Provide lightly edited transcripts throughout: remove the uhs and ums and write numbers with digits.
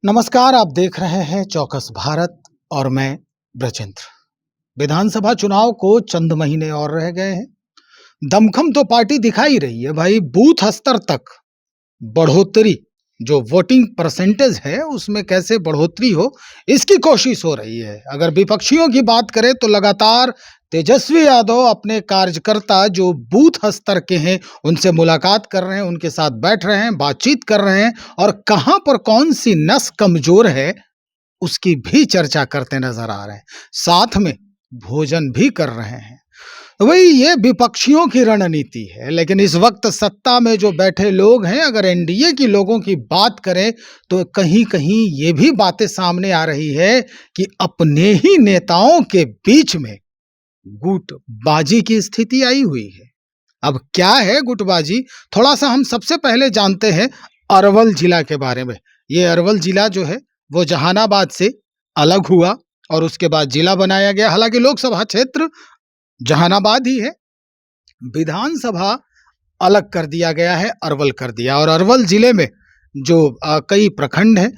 नमस्कार, आप देख रहे हैं चौकस भारत और मैं ब्रजेंद्र। विधानसभा चुनाव को चंद महीने और रह गए हैं। दमखम तो पार्टी दिखा ही रही है भाई, बूथ स्तर तक बढ़ोतरी, जो वोटिंग परसेंटेज है उसमें कैसे बढ़ोतरी हो, इसकी कोशिश हो रही है। अगर विपक्षियों की बात करें तो लगातार तेजस्वी यादव अपने कार्यकर्ता जो बूथ स्तर के हैं उनसे मुलाकात कर रहे हैं, उनके साथ बैठ रहे हैं, बातचीत कर रहे हैं और कहां पर कौन सी नस कमजोर है उसकी भी चर्चा करते नजर आ रहे हैं। साथ में भोजन भी कर रहे हैं। वही ये विपक्षियों की रणनीति है। लेकिन इस वक्त सत्ता में जो बैठे लोग हैं, अगर एनडीए की लोगों की बात करें तो कहीं कहीं ये भी बातें सामने आ रही है कि अपने ही नेताओं के बीच में गुटबाजी की स्थिति आई हुई है। अब क्या है गुटबाजी, थोड़ा सा हम सबसे पहले जानते हैं अरवल जिला के बारे में। ये अरवल जिला जो है वो जहानाबाद से अलग हुआ और उसके बाद जिला बनाया गया। हालांकि लोकसभा क्षेत्र जहानाबाद ही है, विधानसभा अलग कर दिया गया है, अरवल कर दिया। और अरवल जिले में जो कई प्रखंड हैं,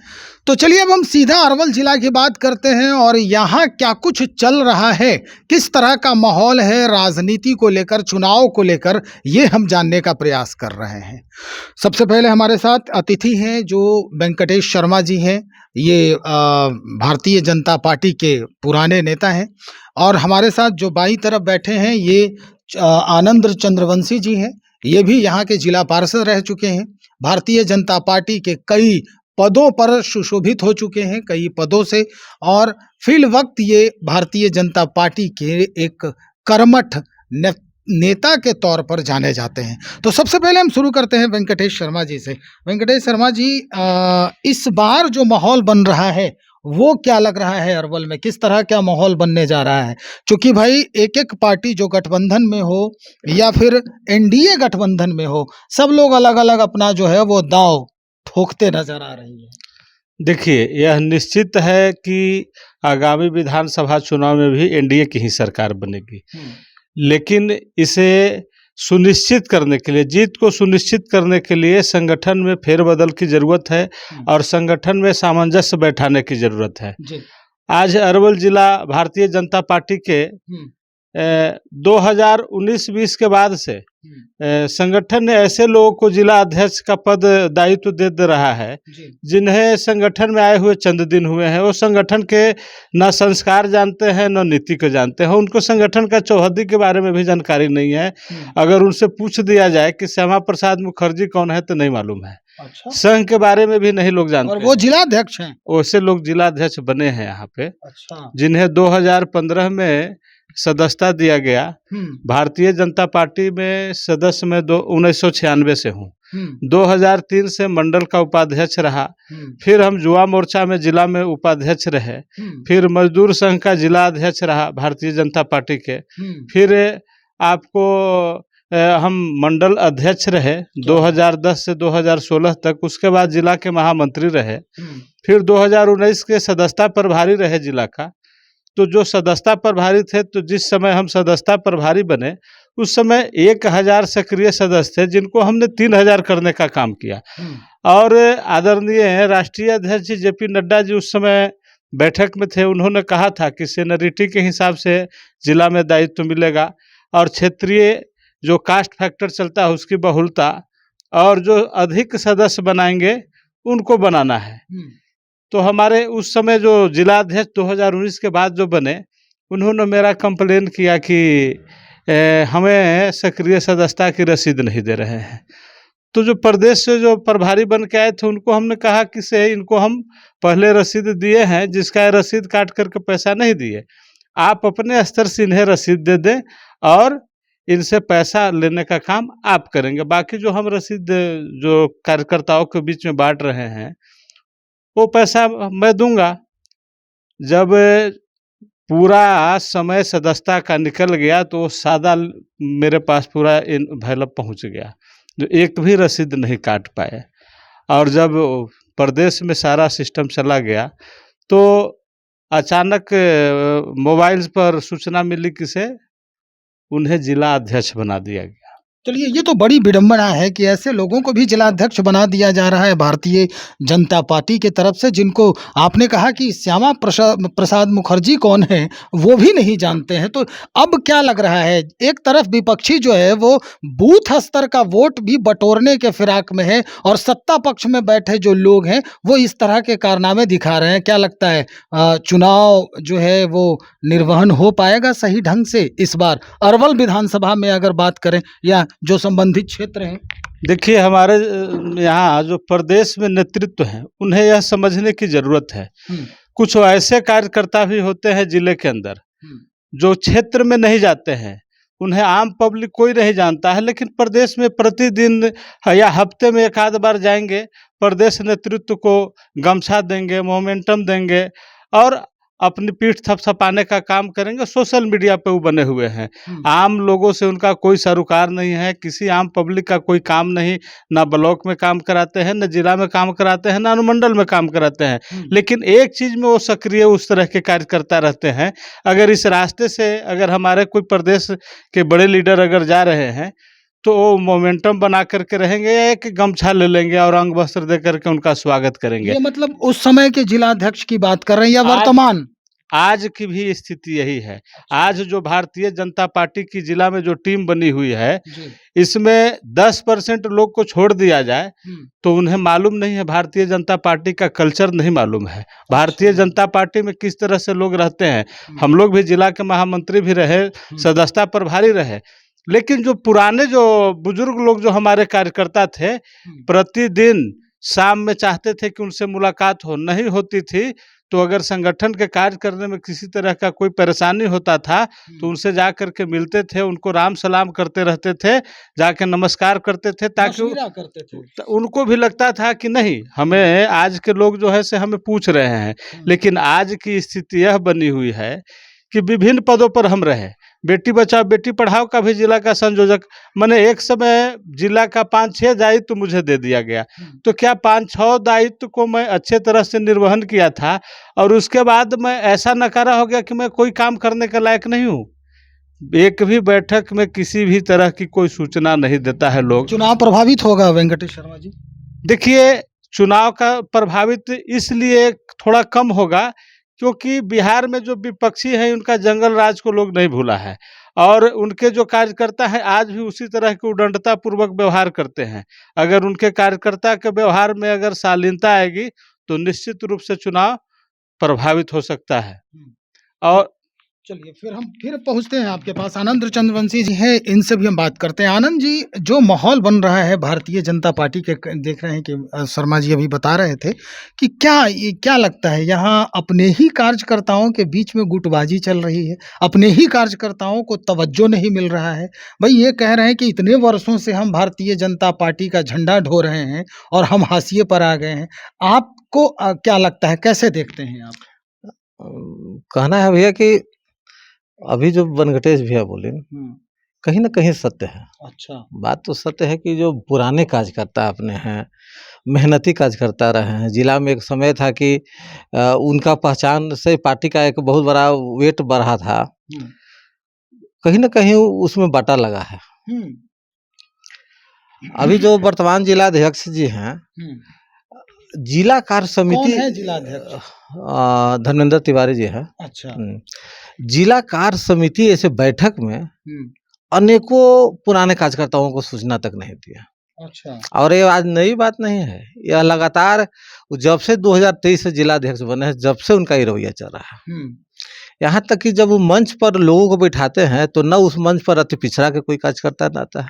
तो चलिए अब हम सीधा अरवल जिला की बात करते हैं और यहाँ क्या कुछ चल रहा है, किस तरह का माहौल है राजनीति को लेकर, चुनाव को लेकर, ये हम जानने का प्रयास कर रहे हैं। सबसे पहले हमारे साथ अतिथि हैं जो वेंकटेश शर्मा जी हैं। ये भारतीय जनता पार्टी के पुराने नेता हैं। और हमारे साथ जो बाईं तरफ बैठे हैं ये आनंद चंद्रवंशी जी हैं। ये भी यहाँ के जिला पार्षद रह चुके हैं, भारतीय जनता पार्टी के कई पदों पर सुशोभित हो चुके हैं, कई पदों से, और फिल वक्त ये भारतीय जनता पार्टी के एक कर्मठ नेता के तौर पर जाने जाते हैं। तो सबसे पहले हम शुरू करते हैं वेंकटेश शर्मा जी से। वेंकटेश शर्मा जी, इस बार जो माहौल बन रहा है वो क्या लग रहा है अरवल में, किस तरह का माहौल बनने जा रहा है? क्योंकि भाई एक एक पार्टी जो गठबंधन में हो या फिर एनडीए गठबंधन में हो, सब लोग अलग अलग अपना जो है वो दांव ठोकते नजर आ रही है। देखिए, यह निश्चित है कि आगामी विधानसभा चुनाव में भी एनडीए की ही सरकार बनेगी। लेकिन इसे सुनिश्चित करने के लिए, जीत को सुनिश्चित करने के लिए संगठन में फेरबदल की जरूरत है और संगठन में सामंजस्य बैठाने की जरूरत है। आज अरवल जिला भारतीय जनता पार्टी के 2019-20 के बाद से संगठन ने ऐसे लोगों को जिला अध्यक्ष का पद दायित्व दे रहा है जिन्हें संगठन में आए हुए चंद दिन हुए हैं। वो संगठन के न संस्कार जानते हैं न नीति को जानते हैं। उनको संगठन का चौहद्दी के बारे में भी जानकारी नहीं है। अगर उनसे पूछ दिया जाए कि श्यामा प्रसाद मुखर्जी कौन है तो नहीं मालूम है। अच्छा। संघ के बारे में भी नहीं लोग जानते। और वो जिलाध्यक्ष हैं। वैसे लोग जिलाध्यक्ष बने हैं यहाँ पे। अच्छा। जिन्हें 2015 में सदस्यता दिया गया। भारतीय जनता पार्टी में सदस्य में 1996 से हूँ। 2003 से मंडल का उपाध्यक्ष रहा। फिर हम युवा मोर्चा में जिला में उपाध्यक्ष रहे। फिर मजदूर संघ का जिला अध्यक्ष रहा भारतीय जनता पार्टी के। फिर आपको हम मंडल अध्यक्ष रहे 2010 से 2016 तक। उसके बाद जिला के महामंत्री रहे। फिर 2019 के सदस्यता प्रभारी रहे जिला का। तो जो सदस्यता प्रभारी थे, तो जिस समय हम सदस्यता प्रभारी बने उस समय 1000 सक्रिय सदस्य थे, जिनको हमने 3000 करने का काम किया। और आदरणीय राष्ट्रीय अध्यक्ष जी जेपी नड्डा जी उस समय बैठक में थे। उन्होंने कहा था कि सीनियरिटी के हिसाब से जिला में दायित्व मिलेगा और क्षेत्रीय जो कास्ट फैक्टर चलता है उसकी बहुलता, और जो अधिक सदस्य बनाएंगे उनको बनाना है। तो हमारे उस समय जो जिला अध्यक्ष 2019 के बाद जो बने, उन्होंने मेरा कंप्लेन किया कि हमें सक्रिय सदस्यता की रसीद नहीं दे रहे हैं। तो जो प्रदेश से जो प्रभारी बन के आए थे उनको हमने कहा कि से इनको हम पहले रसीद दिए हैं, जिसका रसीद काट करके पैसा नहीं दिए, आप अपने स्तर से इन्हें रसीद दे दें और इनसे पैसा लेने का काम आप करेंगे। बाकी जो हम रसीद जो कार्यकर्ताओं के बीच में बांट रहे हैं वो पैसा मैं दूंगा। जब पूरा समय सदस्यता का निकल गया तो सादा मेरे पास पूरा एनवेलप पहुंच गया, जो एक भी रसीद नहीं काट पाए। और जब प्रदेश में सारा सिस्टम चला गया तो अचानक मोबाइल पर सूचना मिली कि से उन्हें जिला अध्यक्ष बना दिया गया। चलिए, ये तो बड़ी विडंबना है कि ऐसे लोगों को भी जिलाध्यक्ष बना दिया जा रहा है भारतीय जनता पार्टी की तरफ से, जिनको आपने कहा कि श्यामा प्रसाद मुखर्जी कौन है, वो भी नहीं जानते हैं। तो अब क्या लग रहा है, एक तरफ विपक्षी जो है वो बूथ स्तर का वोट भी बटोरने के फिराक में है और सत्ता पक्ष में बैठे जो लोग हैं वो इस तरह के कारनामे दिखा रहे हैं। क्या लगता है, चुनाव जो है वो निर्वहन हो पाएगा सही ढंग से इस बार अरवल विधानसभा में, अगर बात करें या जो संबंधित क्षेत्र हैं? देखिए, हमारे यहाँ जो प्रदेश में नेतृत्व है उन्हें यह समझने की जरूरत है। कुछ ऐसे कार्यकर्ता भी होते हैं जिले के अंदर जो क्षेत्र में नहीं जाते हैं, उन्हें आम पब्लिक कोई नहीं जानता है, लेकिन प्रदेश में प्रतिदिन या हफ्ते में एक आध बार जाएंगे, प्रदेश नेतृत्व को गमछा देंगे, मोमेंटम देंगे और अपनी पीठ थपथपाने का काम करेंगे। सोशल मीडिया पे वो बने हुए हैं। आम लोगों से उनका कोई सरोकार नहीं है, किसी आम पब्लिक का कोई काम नहीं, ना ब्लॉक में काम कराते हैं, ना जिला में काम कराते हैं, ना अनुमंडल में काम कराते हैं। लेकिन एक चीज़ में वो सक्रिय उस तरह के कार्यकर्ता रहते हैं। अगर इस रास्ते से अगर हमारे कोई प्रदेश के बड़े लीडर अगर जा रहे हैं तो वो मोमेंटम बना करके रहेंगे या एक गमछा ले लेंगे और अंग वस्त्र दे करके उनका स्वागत करेंगे। ये मतलब उस समय के जिलाध्यक्ष की बात कर रहे हैं या वर्तमान? आज की भी स्थिति यही है। आज जो भारतीय जनता पार्टी की जिला में जो टीम बनी हुई है, इसमें 10% लोग को छोड़ दिया जाए तो उन्हें मालूम नहीं है, भारतीय जनता पार्टी का कल्चर नहीं मालूम है, भारतीय जनता पार्टी में किस तरह से लोग रहते हैं। हम लोग भी जिला के महामंत्री भी रहे, सदस्यता प्रभारी रहे, लेकिन जो पुराने जो बुजुर्ग लोग जो हमारे कार्यकर्ता थे, प्रतिदिन शाम में चाहते थे कि उनसे मुलाकात हो, नहीं होती थी तो अगर संगठन के कार्य करने में किसी तरह का कोई परेशानी होता था तो उनसे जा करके मिलते थे, उनको राम सलाम करते रहते थे, जाके नमस्कार करते थे, ताकि उनको भी लगता था कि नहीं, हमें आज के लोग जो है से हमें पूछ रहे हैं। लेकिन आज की स्थिति यह बनी हुई है कि विभिन्न पदों पर हम रहे, बेटी बचाओ बेटी पढ़ाओ का भी जिला का संयोजक, मैंने एक समय जिला का 5-6 दायित्व मुझे दे दिया गया, तो क्या 5-6 दायित्व को मैं अच्छे तरह से निर्वहन किया था और उसके बाद मैं ऐसा नकारा हो गया कि मैं कोई काम करने के लायक नहीं हूँ? एक भी बैठक में किसी भी तरह की कोई सूचना नहीं देता है लोग। चुनाव प्रभावित होगा वेंकटेश शर्मा जी? देखिए, चुनाव का प्रभावित इसलिए थोड़ा कम होगा क्योंकि बिहार में जो विपक्षी हैं उनका जंगल राज को लोग नहीं भूला है और उनके जो कार्यकर्ता हैं आज भी उसी तरह के उद्दंडता पूर्वक व्यवहार करते हैं। अगर उनके कार्यकर्ता के व्यवहार में अगर शालीनता आएगी तो निश्चित रूप से चुनाव प्रभावित हो सकता है। और चलिए, फिर हम फिर पहुंचते हैं आपके पास, आनंद चंद्रवंशी जी हैं, इनसे भी हम बात करते हैं। आनंद जी, जो माहौल बन रहा है भारतीय जनता पार्टी के, देख रहे हैं कि शर्मा जी अभी बता रहे थे कि क्या लगता है, यहाँ अपने ही कार्यकर्ताओं के बीच में गुटबाजी चल रही है, अपने ही कार्यकर्ताओं को तवज्जो नहीं मिल रहा है। भाई, ये कह रहे हैं कि इतने वर्षों से हम भारतीय जनता पार्टी का झंडा ढो रहे हैं और हम हाशिए पर आ गए हैं। आपको क्या लगता है, कैसे देखते हैं आप? कहना है भैया कि अभी जो वेंकटेश भैया बोले कहीं ना कहीं सत्य है। अच्छा, बात बात तो सत्य है कि जो पुराने कार्यकर्ता अपने हैं, मेहनती कार्यकर्ता रहे हैं, जिला में एक समय था कि उनका पहचान से पार्टी का एक बहुत बड़ा वेट बढ़ा था, कहीं ना कहीं उसमें बाटा लगा है। अभी जो वर्तमान जिलाध्यक्ष जी हैं, जिला कार्य कौन समिति है जिलाध्यक्ष? धर्मेंद्र तिवारी जी है। अच्छा। जिला कार्य समिति ऐसे बैठक में अनेकों पुराने कार्यकर्ताओं को सूचना तक नहीं दिया। अच्छा। और ये आज नई बात नहीं है, यह लगातार जब से 2023 से जिलाध्यक्ष बने हैं, जब से उनका ये रवैया चल रहा है। यहाँ तक कि जब वो मंच पर लोगों को बैठाते हैं तो न उस मंच पर अति पिछड़ा के कोई कार्यकर्ता रहता है,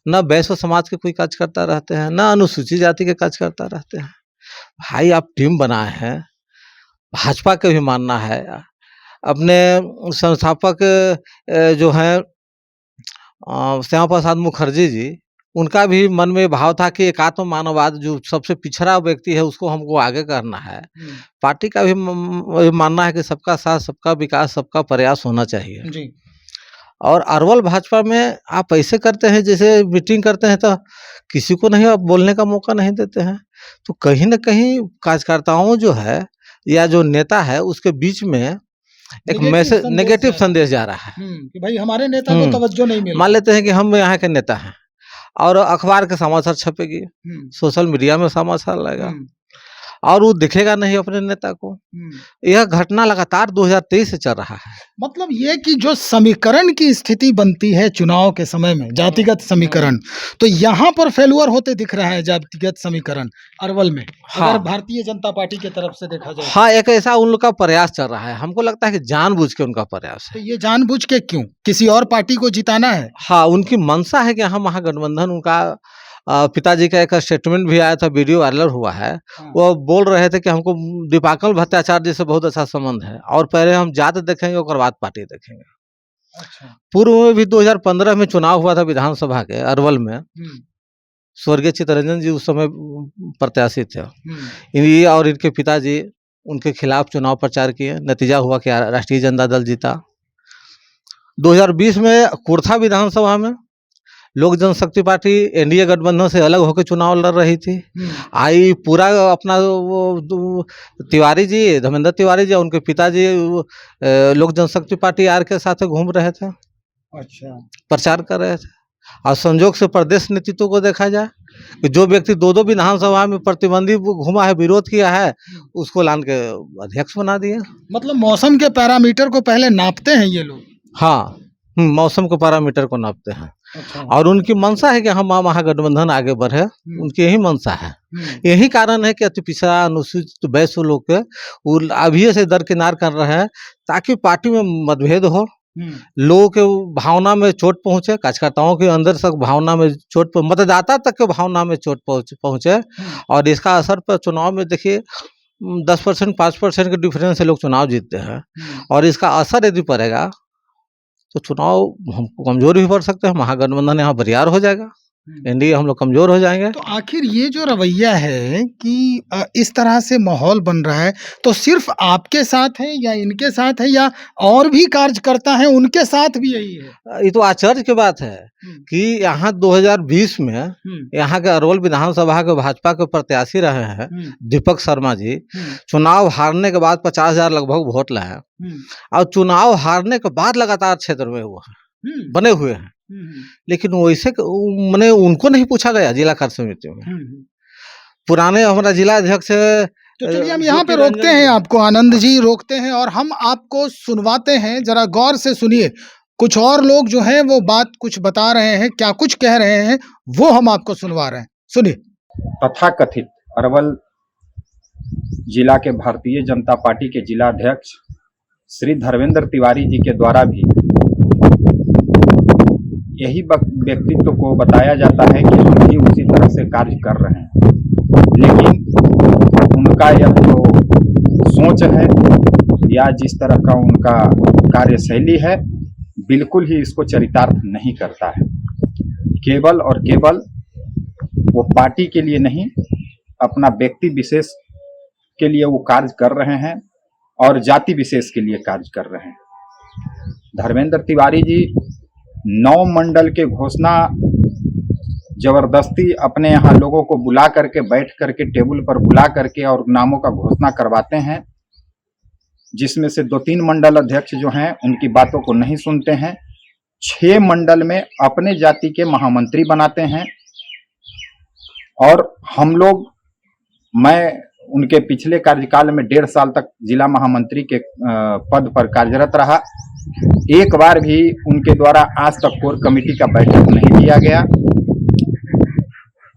न वैश्य समाज के कोई कार्यकर्ता रहते हैं, न अनुसूचित जाति के कार्यकर्ता रहते हैं। भाई, आप टीम बनाए हैं, भाजपा के भी मानना है, अपने संस्थापक जो हैं श्यामा प्रसाद मुखर्जी जी, उनका भी मन में भाव था कि एकात्म मानववाद, जो सबसे पिछड़ा व्यक्ति है उसको हमको आगे करना है। पार्टी का भी मानना है कि सबका साथ, सबका विकास, सबका प्रयास होना चाहिए जी। और अरवल भाजपा में आप ऐसे करते हैं, जैसे मीटिंग करते हैं तो किसी को नहीं आप बोलने का मौका नहीं देते हैं, तो कहीं ना कहीं कार्यकर्ताओं जो है या जो नेता है उसके बीच में एक मैसेज नेगेटिव संदेश जा रहा है कि भाई हमारे नेता को तवज्जो नहीं मिल। मान लेते हैं कि हम यहाँ के नेता हैं और अखबार के समाचार छपेगी, सोशल मीडिया में समाचार लगेगा और वो दिखेगा नहीं अपने नेता को। यह घटना लगातार 2023 से चल रहा है। मतलब ये कि जो समीकरण की स्थिति बनती है चुनाव के समय में, जातिगत समीकरण, तो यहाँ पर फेलुअर होते दिख रहा है जातिगत समीकरण अरवल में। हाँ। अगर भारतीय जनता पार्टी की तरफ से देखा जाए, हाँ, एक ऐसा उन लोग का प्रयास चल रहा है। हमको लगता है कि जानबूझ के उनका प्रयास है। तो ये जानबूझ के क्यों? किसी और पार्टी को जिताना है? हाँ, उनकी मंशा है कि हम महागठबंधन, उनका पिताजी का एक स्टेटमेंट भी आया था, वीडियो वायरल हुआ है। वो बोल रहे थे कि हमको दीपांकर भट्टाचार्य जी से बहुत अच्छा संबंध है और पहले हम जात देखेंगे और बाद पार्टी देखेंगे। अच्छा। पूर्व में भी 2015 में चुनाव हुआ था विधानसभा के अरवल में। स्वर्गीय चित्तरंजन जी उस समय प्रत्याशी थे। ये और इनके पिताजी उनके खिलाफ चुनाव प्रचार किए, नतीजा हुआ कि राष्ट्रीय जनता दल जीता। 2020 में कुर्था विधानसभा में लोक जनशक्ति पार्टी एनडीए गठबंधन से अलग होकर चुनाव लड़ रही थी। आई पूरा अपना वो तिवारी जी, धर्मेंद्र तिवारी जी, उनके पिताजी लोक जनशक्ति पार्टी आर के साथ घूम रहे थे। अच्छा। प्रचार कर रहे थे। और संजोग से प्रदेश नेतृत्व को देखा जाए कि जो व्यक्ति दो विधानसभा में प्रतिबंधी घुमा है, विरोध किया है, उसको लान के अध्यक्ष बना दिए। मतलब मौसम के पैरामीटर को पहले नापते हैं ये लोग। हाँ, मौसम के पैरामीटर को नापते हैं। अच्छा। और उनकी मंशा है कि हम महागठबंधन आगे बढ़े, उनकी यही मंशा है। यही कारण है कि अति पिछड़ा, अनुसूचित वैश्य लोग के अभी से दरकिनार कर रहे हैं ताकि पार्टी में मतभेद हो, लोगों के भावना में चोट पहुंचे, कार्यकर्ताओं के अंदर तक भावना में चोट, मतदाता तक के भावना में चोट पहुंचे। और इसका असर पर चुनाव में देखिए 10% 5% के डिफरेंस से लोग चुनाव जीतते हैं और इसका असर यदि पड़ेगा तो चुनाव हमको कमजोर भी पड़ सकते हैं। महागठबंधन यहाँ बरियार हो जाएगा, एनडीए हम लोग कमजोर हो जाएंगे। तो आखिर ये जो रवैया है कि इस तरह से माहौल बन रहा है, तो सिर्फ आपके साथ है या इनके साथ है या और भी कार्यकर्ता हैं उनके साथ भी यही है? ये तो आश्चर्य की बात है कि यहाँ 2020 में यहाँ के अरवल विधानसभा के भाजपा के प्रत्याशी रहे हैं दीपक शर्मा जी। चुनाव हारने के बाद 50,000 लगभग वोट लाए और चुनाव हारने के बाद लगातार क्षेत्र में वो बने हुए हैं। लेकिन वैसे मैंने उनको नहीं पूछा गया जिला कार्य समिति में। पुराने हमारा जिला अध्यक्ष, तो चलिए हम यहाँ पे रोकते हैं आपको, आनंद जी रोकते हैं और हम आपको सुनवाते हैं। जरा गौर से सुनिए, कुछ और लोग जो हैं वो बात कुछ बता रहे हैं, क्या कुछ कह रहे हैं वो हम आपको सुनवा रहे हैं, सुनिए। तथाकथित अरवल जिला के भारतीय जनता पार्टी के जिला अध्यक्ष श्री धर्मेंद्र तिवारी जी के द्वारा भी यही व्यक्तित्व को बताया जाता है कि हम भी उसी तरह से कार्य कर रहे हैं, लेकिन उनका यह जो सोच है या जिस तरह का उनका कार्यशैली है बिल्कुल ही इसको चरितार्थ नहीं करता है। केवल और केवल वो पार्टी के लिए नहीं, अपना व्यक्ति विशेष के लिए वो कार्य कर रहे हैं और जाति विशेष के लिए कार्य कर रहे हैं। धर्मेंद्र तिवारी जी 9 मंडल के घोषणा जबरदस्ती अपने यहाँ लोगों को बुला करके, बैठ करके टेबल पर बुला करके और नामों का घोषणा करवाते हैं, जिसमें से 2-3 मंडल अध्यक्ष जो हैं उनकी बातों को नहीं सुनते हैं। 6 मंडल में अपने जाति के महामंत्री बनाते हैं और हम लोग, मैं उनके पिछले कार्यकाल में 1.5 साल तक जिला महामंत्री के पद पर कार्यरत रहा। एक बार भी उनके द्वारा आज तक कोर कमेटी का बैठक नहीं लिया गया।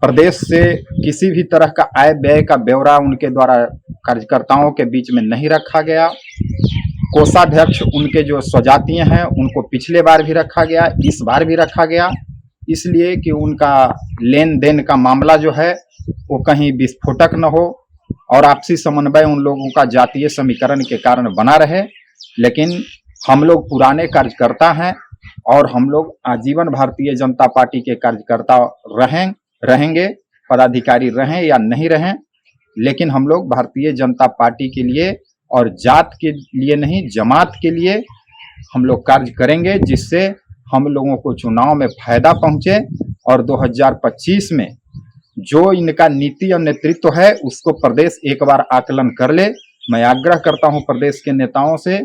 प्रदेश से किसी भी तरह का आय व्यय का ब्यौरा उनके द्वारा कार्यकर्ताओं के बीच में नहीं रखा गया। कोषाध्यक्ष उनके जो स्वजातीय हैं उनको पिछले बार भी रखा गया, इस बार भी रखा गया, इसलिए कि उनका लेन देन का मामला जो है वो कहीं विस्फोटक न हो और आपसी समन्वय उन लोगों का जातीय समीकरण के कारण बना रहे। लेकिन हम लोग पुराने कार्यकर्ता हैं और हम लोग आजीवन भारतीय जनता पार्टी के कार्यकर्ता रहेंगे, पदाधिकारी रहें या नहीं रहें, लेकिन हम लोग भारतीय जनता पार्टी के लिए और जात के लिए नहीं, जमात के लिए हम लोग कार्य करेंगे, जिससे हम लोगों को चुनाव में फायदा पहुंचे और 2025 में जो इनका नीति और नेतृत्व है उसको प्रदेश एक बार आकलन कर ले। मैं आग्रह करता हूं प्रदेश के नेताओं से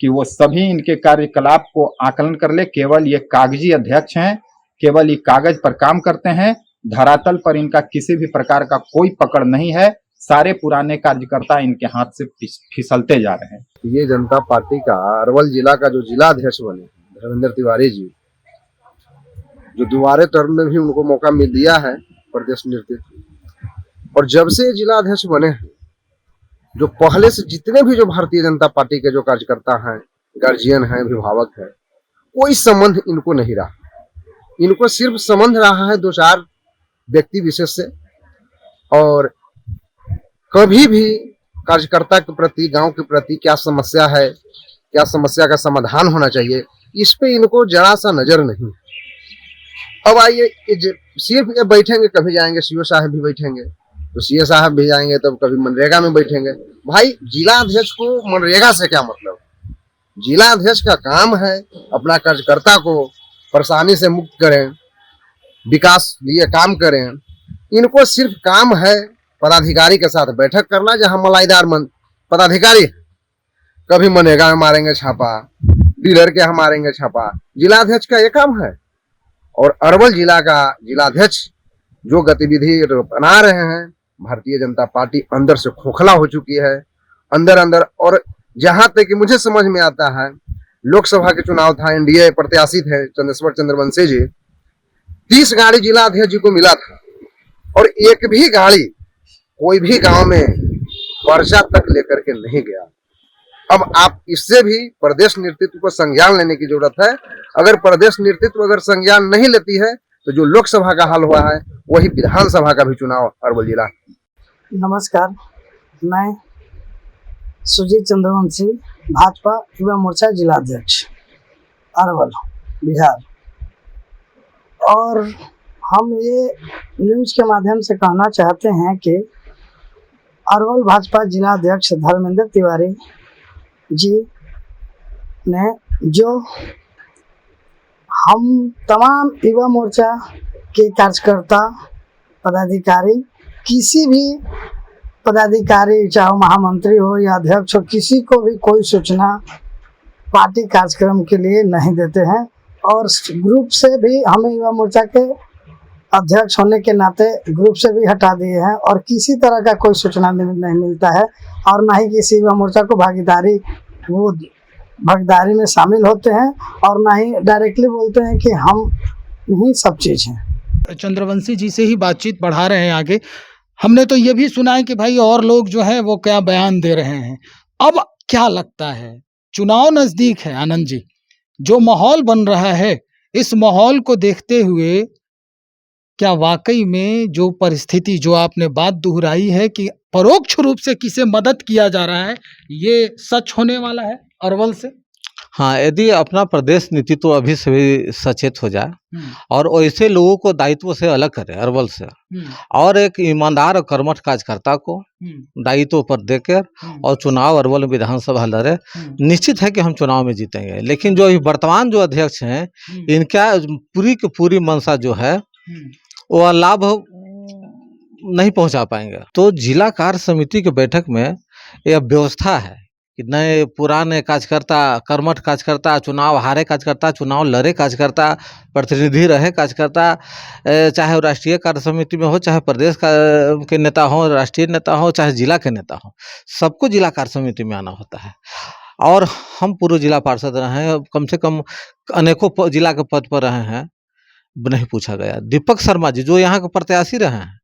कि वो सभी इनके कार्यकलाप को आकलन कर ले। केवल ये कागजी अध्यक्ष हैं, केवल ये कागज पर काम करते हैं, धरातल पर इनका किसी भी प्रकार का कोई पकड़ नहीं है। सारे पुराने कार्यकर्ता इनके हाथ से फिसलते जा रहे हैं। ये जनता पार्टी का अरवल जिला का जो जिला अध्यक्ष बने धर्मेंद्र तिवारी जी, जो दोबारे टर्म में भी उनको मौका मिल दिया है प्रदेश नेतृत्व, और जब से जिला अध्यक्ष बने हैं, जो पहले से जितने भी जो भारतीय जनता पार्टी के जो कार्यकर्ता हैं, गार्जियन हैं, अभिभावक हैं, कोई संबंध इनको नहीं रहा। इनको सिर्फ संबंध रहा है 2-4 व्यक्ति विशेष से, और कभी भी कार्यकर्ता के प्रति, गांव के प्रति क्या समस्या है, क्या समस्या का समाधान होना चाहिए, इस पे इनको जरा सा नजर नहीं। अब आइए सिर्फ ये बैठेंगे, कभी जाएंगे सीओ साहब भी बैठेंगे, तो सीए साहब भी जाएंगे, तब कभी मनरेगा में बैठेंगे। भाई जिला अध्यक्ष को मनरेगा से क्या मतलब? जिला अध्यक्ष का काम है अपना कार्यकर्ता को परेशानी से मुक्त करें, विकास लिए काम करें। इनको सिर्फ काम है पदाधिकारी के साथ बैठक करना, जहां मलाईदार पदाधिकारी है। कभी मनरेगा में मारेंगे छापा, डीलर के यहाँ मारेंगे छापा। जिला अध्यक्ष का ये काम है। और अरवल जिला का जिलाध्यक्ष जो गतिविधि बना रहे हैं, भारतीय जनता पार्टी अंदर से खोखला हो चुकी है, अंदर। और जहां तक कि मुझे समझ में आता है, लोकसभा के चुनाव था, एनडीए प्रत्याशी थे चंद्रेश्वर चंद्रवंशी जी, 30 गाड़ी जिला अध्यक्ष जी को मिला था, और एक भी गाड़ी कोई भी गांव में पर्चा तक लेकर के नहीं गया। अब आप इससे भी प्रदेश नेतृत्व को संज्ञान लेने की जरूरत है। अगर प्रदेश नेतृत्व अगर संज्ञान नहीं लेती है, तो जो लोकसभा का हाल हुआ है वही विधानसभा का भी चुनाव अरवल जिला। नमस्कार, मैं सुजीत चंद्रवंशी, भाजपा युवा मोर्चा जिला अध्यक्ष अरवल बिहार। और हम ये न्यूज के माध्यम से कहना चाहते हैं कि अरवल भाजपा जिला अध्यक्ष धर्मेंद्र तिवारी जी ने, जो हम तमाम युवा मोर्चा के कार्यकर्ता पदाधिकारी, किसी भी पदाधिकारी, चाहे महामंत्री हो या अध्यक्ष हो, किसी को भी कोई सूचना पार्टी कार्यक्रम के लिए नहीं देते हैं। और ग्रुप से भी, हमें युवा मोर्चा के अध्यक्ष होने के नाते ग्रुप से भी हटा दिए हैं, और किसी तरह का कोई सूचना नहीं मिलता है, और ना ही किसी युवा मोर्चा को भागीदारी में शामिल होते हैं, और ना ही डायरेक्टली बोलते हैं कि हम ही सब चीज़ हैं। चंद्रवंशी जी से ही बातचीत बढ़ा रहे हैं आगे। हमने तो ये भी सुना है कि भाई और लोग जो है वो क्या बयान दे रहे हैं। अब क्या लगता है, चुनाव नजदीक है आनंद जी, जो माहौल बन रहा है, इस माहौल को देखते हुए क्या वाकई में जो परिस्थिति, जो आपने बात दोहराई है कि परोक्ष रूप से किसे मदद किया जा रहा है, ये सच होने वाला है अरवल से? हाँ, यदि अपना प्रदेश नीति तो अभी से भी सचेत हो जाए, और ऐसे लोगों को दायित्व से अलग करे अरवल से, और एक ईमानदार और कर्मठ कार्यकर्ता को दायित्व पर देकर और चुनाव अरवल विधानसभा लड़े, निश्चित है कि हम चुनाव में जीतेंगे। लेकिन जो वर्तमान जो अध्यक्ष हैं, इनका पूरी की पूरी मंशा जो है वो लाभ नहीं पहुंचा पाएंगे। तो जिला कार्य समिति की बैठक में यह व्यवस्था है कि नए पुराने कार्यकर्ता, कर्मठ कार्यकर्ता, चुनाव हारे कार्यकर्ता, चुनाव लड़े कार्यकर्ता, प्रतिनिधि रहे कार्यकर्ता, चाहे वो राष्ट्रीय कार्य समिति में हो, चाहे प्रदेश के नेता हो, राष्ट्रीय नेता हो, चाहे जिला के नेता हो, सबको जिला कार्य समिति में आना होता है। और हम पूर्व जिला पार्षद रहे हैं, कम से कम अनेकों जिला के पद पर रहे हैं, नहीं पूछा गया। दीपक शर्मा जी जो यहाँ के प्रत्याशी रहे हैं,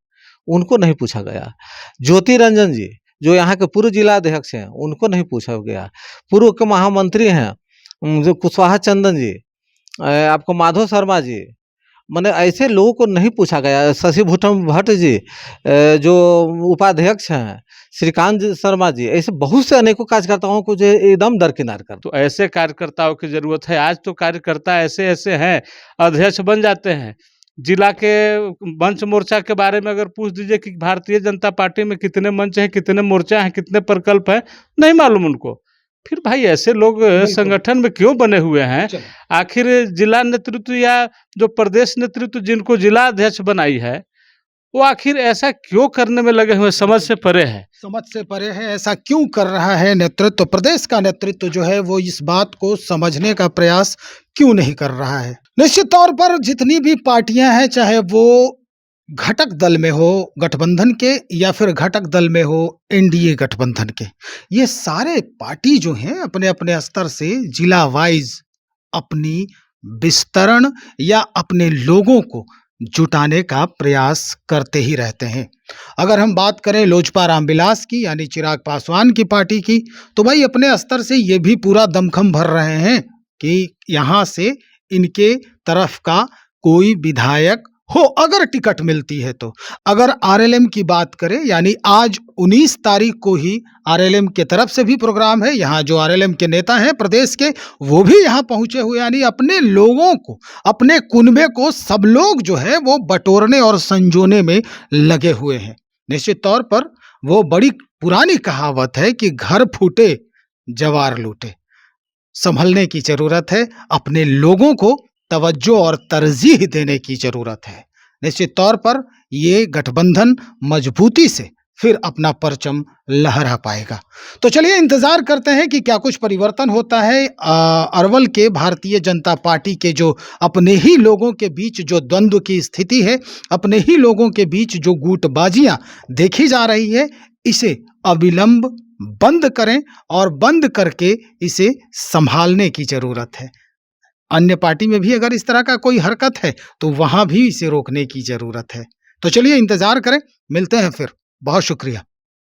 उनको नहीं पूछा गया। ज्योति रंजन जी जो यहाँ के पूर्व जिला अध्यक्ष हैं, उनको नहीं पूछा गया। पूर्व के महामंत्री हैं जो कुशवाहा चंदन जी, आपको माधव शर्मा जी, मैंने ऐसे लोगों को नहीं पूछा गया। शशि भूषण भट्ट जी जो उपाध्यक्ष हैं, श्रीकांत शर्मा जी, ऐसे बहुत से अनेकों कार्यकर्ताओं को जो एकदम दरकिनार कर। तो ऐसे कार्यकर्ताओं की जरूरत है। आज तो कार्यकर्ता ऐसे ऐसे हैं, अध्यक्ष बन जाते हैं। जिला के मंच मोर्चा के बारे में अगर पूछ दीजिए कि भारतीय जनता पार्टी में कितने मंच हैं, कितने मोर्चा हैं, कितने प्रकल्प हैं, नहीं मालूम उनको। फिर भाई ऐसे लोग संगठन में क्यों बने हुए हैं? आखिर जिला नेतृत्व या जो प्रदेश नेतृत्व जिनको जिला अध्यक्ष बनाई है, वो आखिर ऐसा क्यों करने में लगे हुए, समझ से परे है। समझ से परे है, ऐसा क्यों कर रहा है नेतृत्व, प्रदेश का नेतृत्व जो है वो इस बात को समझने का प्रयास क्यों नहीं कर रहा है। निश्चित तौर पर जितनी भी पार्टियां हैं, चाहे वो घटक दल में हो गठबंधन के या फिर घटक दल में हो एनडीए गठबंधन के, ये सारे पार्टी जो हैं अपने अपने स्तर से जिला वाइज अपनी विस्तरण या अपने लोगों को जुटाने का प्रयास करते ही रहते हैं। अगर हम बात करें लोजपा रामविलास की यानी चिराग पासवान की पार्टी की, तो भाई अपने स्तर से ये भी पूरा दमखम भर रहे हैं कि यहाँ से इनके तरफ का कोई विधायक हो अगर टिकट मिलती है तो। अगर आरएलएम की बात करें, यानी आज 19 तारीख को ही आरएलएम के तरफ से भी प्रोग्राम है, यहाँ जो आरएलएम के नेता हैं प्रदेश के वो भी यहाँ पहुंचे हुए, यानी अपने लोगों को, अपने कुनबे को सब लोग जो है वो बटोरने और संजोने में लगे हुए हैं। निश्चित तौर पर वो बड़ी पुरानी कहावत है कि घर फूटे जवार लूटे। संभलने की जरूरत है, अपने लोगों को तवज्जो और तरजीह देने की जरूरत है। निश्चित तौर पर ये गठबंधन मजबूती से फिर अपना परचम लहरा पाएगा। तो चलिए इंतजार करते हैं कि क्या कुछ परिवर्तन होता है। अरवल के भारतीय जनता पार्टी के जो अपने ही लोगों के बीच जो द्वंद्व की स्थिति है, अपने ही लोगों के बीच जो गुटबाजियां देखी जा रही है, इसे अविलंब बंद करें और बंद करके इसे संभालने की जरूरत है। अन्य पार्टी में भी अगर इस तरह का कोई हरकत है तो वहां भी इसे रोकने की जरूरत है। तो चलिए इंतजार करें, मिलते हैं फिर। बहुत शुक्रिया।